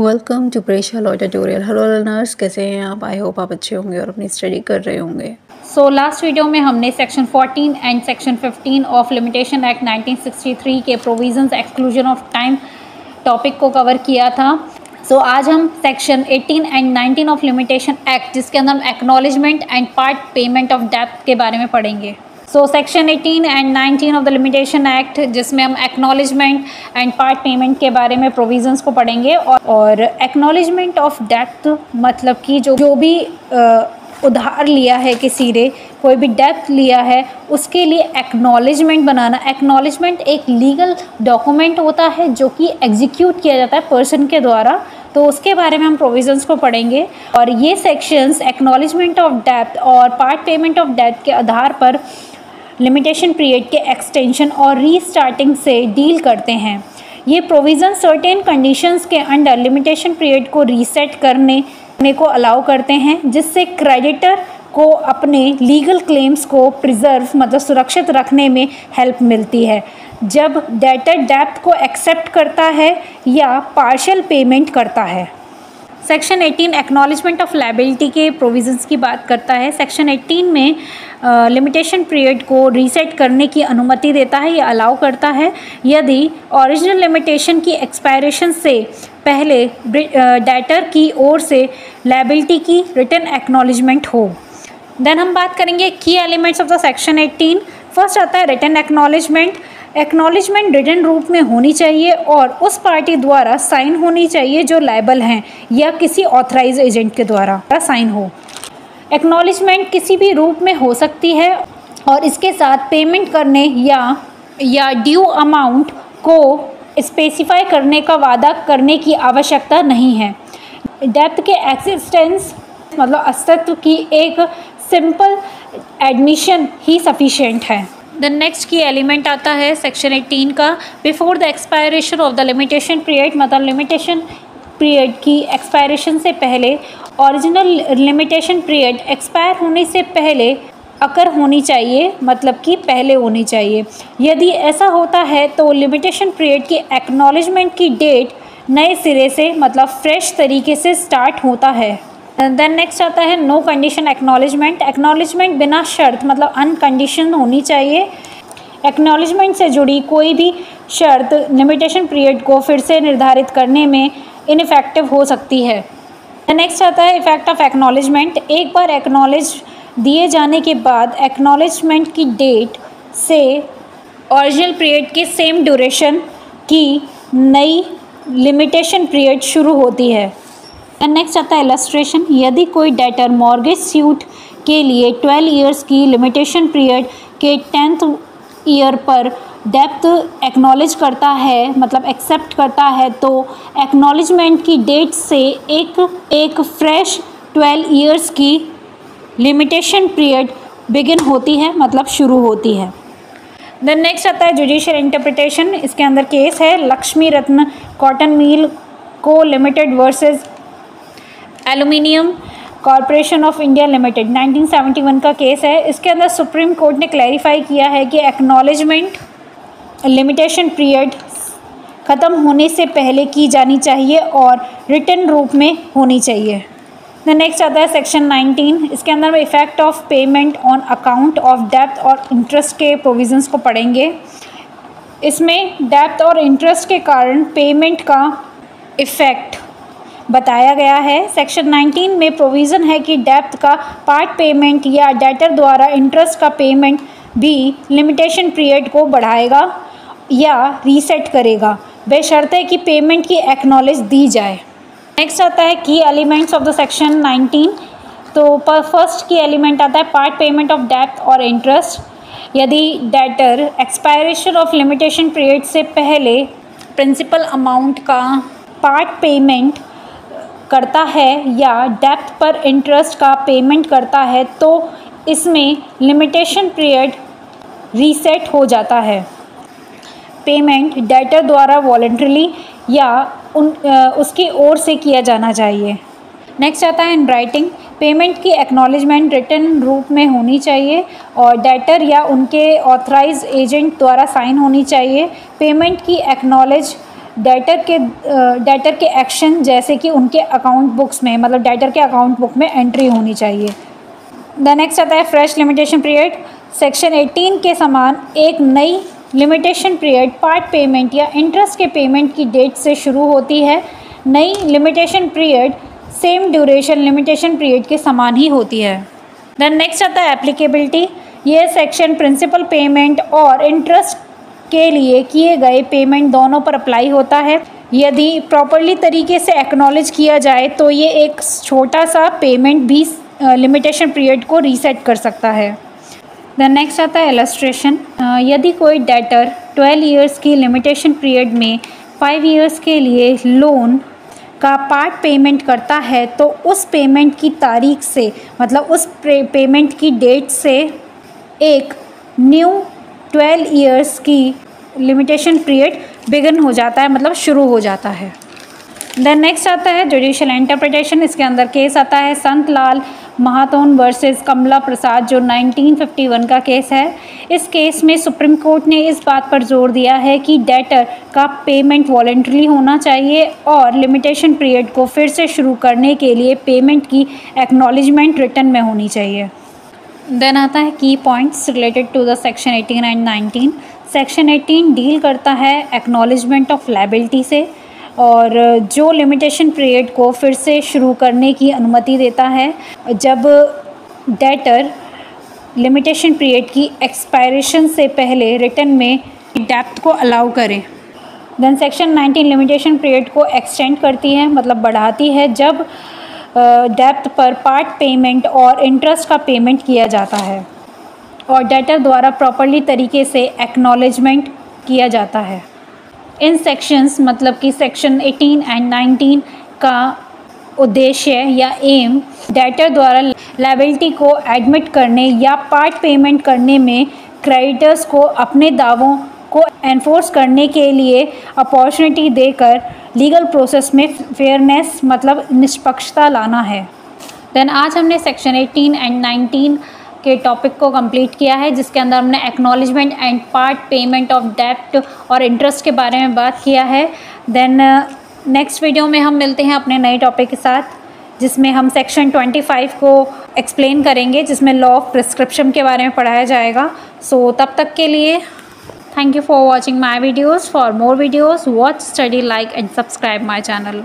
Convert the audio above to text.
Welcome to Presha law tutorial. Hello learners, कैसे हैं आप? आई होप आप अच्छे होंगे और अपनी स्टडी कर रहे होंगे। सो लास्ट वीडियो में हमने section 14 and section 15 of limitation act 1963 के provisions exclusion of time topic को कवर किया था। सो आज हम section 18 and 19 of limitation act, जिसके अंदर हम acknowledgement and part payment of डेब्ट के बारे में पढ़ेंगे। So section 18 and 19 of the limitation act, जिसमें हम एक्नॉलेजमेंट एंड पार्ट पेमेंट के बारे में प्रोविजंस को पढ़ेंगे। और एक्नॉलेजमेंट ऑफ डेब्ट मतलब कि जो भी उधार लिया है किसी ने, कोई भी डेब्ट लिया है, उसके लिए एक्नॉलेजमेंट बनाना। एक्नॉलेजमेंट एक लीगल डॉक्यूमेंट होता है जो कि एग्जीक्यूट किया जाता है पर्सन के द्वारा, तो उसके बारे में हम प्रोविजंस को पढ़ेंगे। और ये सेक्शंस एक्नॉलेजमेंट ऑफ डेब्ट और पार्ट पेमेंट ऑफ डेब्ट के आधार पर लिमिटेशन पीरियड के एक्सटेंशन और रीस्टार्टिंग से डील करते हैं। ये प्रोविज़न सर्टेन कंडीशंस के अंडर लिमिटेशन पीरियड को रीसेट करने को अलाउ करते हैं, जिससे क्रेडिटर को अपने लीगल क्लेम्स को प्रिजर्व मतलब सुरक्षित रखने में हेल्प मिलती है जब डेटर डेब्ट को एक्सेप्ट करता है या पार्शियल पेमेंट करता है। सेक्शन 18 एक्नॉलेजमेंट ऑफ लायबिलिटी के प्रोविजंस की बात करता है। सेक्शन 18 में लिमिटेशन पीरियड को रीसेट करने की अनुमति देता है या अलाउ करता है यदि ओरिजिनल लिमिटेशन की एक्सपायरेशन से पहले डेटर की ओर से लायबिलिटी की रिटन एक्नॉलेजमेंट हो। देन हम बात करेंगे की elements of the section 18। First आता है रिटन एक्नॉलेजमेंट। एक्नॉलेजमेंट रिटन रूप में होनी चाहिए और उस पार्टी द्वारा साइन होनी चाहिए जो लायबल हैं या किसी ऑथराइज एजेंट के द्वारा साइन हो। एक्नॉलेजमेंट किसी भी रूप में हो सकती है और इसके साथ पेमेंट करने या ड्यू अमाउंट को स्पेसिफाई करने का वादा करने की आवश्यकता नहीं है। डेब्ट के एक्सिस्टेंस मतलब अस्तित्व की एक सिंपल एडमिशन ही सफिशिएंट है। द नेक्स्ट की एलिमेंट आता है सेक्शन 18 का, before the expiration of the limitation period मतलब लिमिटेशन पीरियड की एक्सपायरेशन से पहले ओरिजिनल लिमिटेशन पीरियड एक्सपायर होने से पहले अकर होनी चाहिए, मतलब कि पहले होनी चाहिए। यदि ऐसा होता है तो लिमिटेशन पीरियड की एक्नॉलेजमेंट की डेट नए सिरे से मतलब फ्रेश तरीके से स्टार्ट होता है। देन नेक्स्ट आता है नो कंडीशन एक्नॉलेजमेंट। एक्नॉलेजमेंट बिना शर्त मतलब अनकंडीशन होनी चाहिए। एक्नॉलेजमेंट से जुड़ी कोई भी शर्त लिमिटेशन पीरियड को फिर से निर्धारित करने में इनफेक्टिव हो सकती है। नेक्स्ट आता है इफेक्ट ऑफ एक्नॉलेजमेंट। एक बार एक्नॉलेज दिए जाने के बाद एक्नॉलेजमेंट की डेट से ओरिजिनल पीरियड के सेम ड्यूरेशन की नई लिमिटेशन पीरियड शुरू होती है। नेक्स्ट आता है इलस्ट्रेशन। यदि कोई डेटर मॉर्गेज सूट के लिए 12 इयर्स की लिमिटेशन पीरियड के 10th ईयर पर डेब्ट एक्नॉलेज करता है मतलब एक्सेप्ट करता है, तो एक्नॉलेजमेंट की डेट से एक फ्रेश 12 इयर्स की लिमिटेशन पीरियड बिगिन होती है मतलब शुरू होती है। देन नेक्स्ट आता है जुडिशियल इंटरप्रिटेशन। इसके अंदर केस है लक्ष्मी रत्न कॉटन मिल को limited versus aluminium corporation of India limited 1971 का केस है। इसके अंदर सुप्रीम कोर्ट ने क्लैरिफाई किया है कि एक्नॉलेजमेंट लिमिटेशन पीरियड ख़त्म होने से पहले की जानी चाहिए और रिटन रूप में होनी चाहिए। द नेक्स्ट आता है सेक्शन 19। इसके अंदर में effect of payment on account of डेब्ट और इंटरेस्ट के प्रोविजंस को पढ़ेंगे। इसमें डेब्ट और इंटरेस्ट के कारण पेमेंट का इफ़ेक्ट बताया गया है। सेक्शन 19 में प्रोविज़न है कि डेब्ट का पार्ट पेमेंट या डेटर द्वारा इंटरेस्ट का पेमेंट भी लिमिटेशन पीरियड को बढ़ाएगा या रीसेट करेगा, बशर्ते कि पेमेंट की एक्नॉलेज दी जाए। नेक्स्ट आता है की एलिमेंट्स ऑफ द सेक्शन 19। तो फर्स्ट की एलिमेंट आता है पार्ट पेमेंट ऑफ डेब्ट और इंटरेस्ट। यदि debtor expiration of limitation period से पहले प्रिंसिपल अमाउंट का पार्ट पेमेंट करता है या डेब्ट पर इंटरेस्ट का पेमेंट करता है, तो इसमें लिमिटेशन पीरियड रीसेट हो जाता है। पेमेंट डेटर द्वारा वॉलंटरीली या उसकी ओर से किया जाना चाहिए। नेक्स्ट आता है इन राइटिंग। पेमेंट की एक्नॉलेजमेंट रिटन रूप में होनी चाहिए और डेटर या उनके ऑथराइज एजेंट द्वारा साइन होनी चाहिए। पेमेंट की एक्नॉलेज डेटर के एक्शन जैसे कि उनके अकाउंट बुक्स में, मतलब डेटर के अकाउंट बुक में एंट्री होनी चाहिए। द नेक्स्ट आता है फ्रेश लिमिटेशन पीरियड। सेक्शन 18 के समान एक नई लिमिटेशन पीरियड पार्ट पेमेंट या इंटरेस्ट के पेमेंट की डेट से शुरू होती है। नई limitation period same duration limitation period के समान ही होती है। देन नेक्स्ट आता है एप्लीकेबिलिटी। ये सेक्शन प्रिंसिपल पेमेंट और इंटरेस्ट के लिए किए गए पेमेंट दोनों पर अप्लाई होता है। यदि प्रॉपर्ली तरीके से एक्नॉलेज किया जाए तो ये एक छोटा सा पेमेंट भी लिमिटेशन पीरियड को रीसेट कर सकता है। देन नेक्स्ट आता है इलस्ट्रेशन। यदि कोई डेटर 12 ईयर्स की लिमिटेशन पीरियड में 5 ईयर्स के लिए लोन का पार्ट पेमेंट करता है तो उस पेमेंट की तारीख से, मतलब उस पेमेंट की डेट से एक न्यू 12 ईयर्स की लिमिटेशन पीरियड बिगिन हो जाता है, मतलब शुरू हो जाता है। देन नेक्स्ट आता है जुडिशियल इंटरप्रिटेशन। इसके अंदर केस आता है संत लाल महातोन वर्सेस कमला प्रसाद, जो 1951 का केस है। इस केस में सुप्रीम कोर्ट ने इस बात पर जोर दिया है कि डेटर का पेमेंट वॉलेंटरी होना चाहिए और लिमिटेशन पीरियड को फिर से शुरू करने के लिए पेमेंट की एक्नॉलेजमेंट रिटर्न में होनी चाहिए। देन आता है की points related to the section 18 and 19। Section 18 deal करता है एक्नॉलेजमेंट ऑफ लायबिलिटी से, और जो लिमिटेशन पीरियड को फिर से शुरू करने की अनुमति देता है जब डेटर लिमिटेशन पीरियड की एक्सपायरेशन से पहले रिटर्न में डेप्थ को अलाउ करे। देन सेक्शन 19 लिमिटेशन पीरियड को एक्सटेंड करती है, मतलब बढ़ाती है, जब डेप्थ पर पार्ट पेमेंट और इंटरेस्ट का पेमेंट किया जाता है और डेटर द्वारा प्रॉपर्ली तरीके से एक्नॉलेजमेंट किया जाता है। इन सेक्शंस, मतलब कि सेक्शन 18 एंड 19 का उद्देश्य या एम डेटर द्वारा लायबिलिटी को एडमिट करने या पार्ट पेमेंट करने में क्रेडिटर्स को अपने दावों को एनफोर्स करने के लिए अपॉर्चुनिटी देकर लीगल प्रोसेस में फेयरनेस, मतलब निष्पक्षता लाना है। देन आज हमने सेक्शन 18 एंड 19 के टॉपिक को कंप्लीट किया है, जिसके अंदर हमने acknowledgement and part payment of डेप्ट और इंटरेस्ट के बारे में बात किया है। देन नेक्स्ट वीडियो में हम मिलते हैं अपने नए टॉपिक के साथ, जिसमें हम सेक्शन 25 को एक्सप्लेन करेंगे, जिसमें लॉ ऑफ प्रिस्क्रिप्शन के बारे में पढ़ाया जाएगा। सो तब तक के लिए thank you for watching my videos. For more videos watch, study, like and subscribe my channel.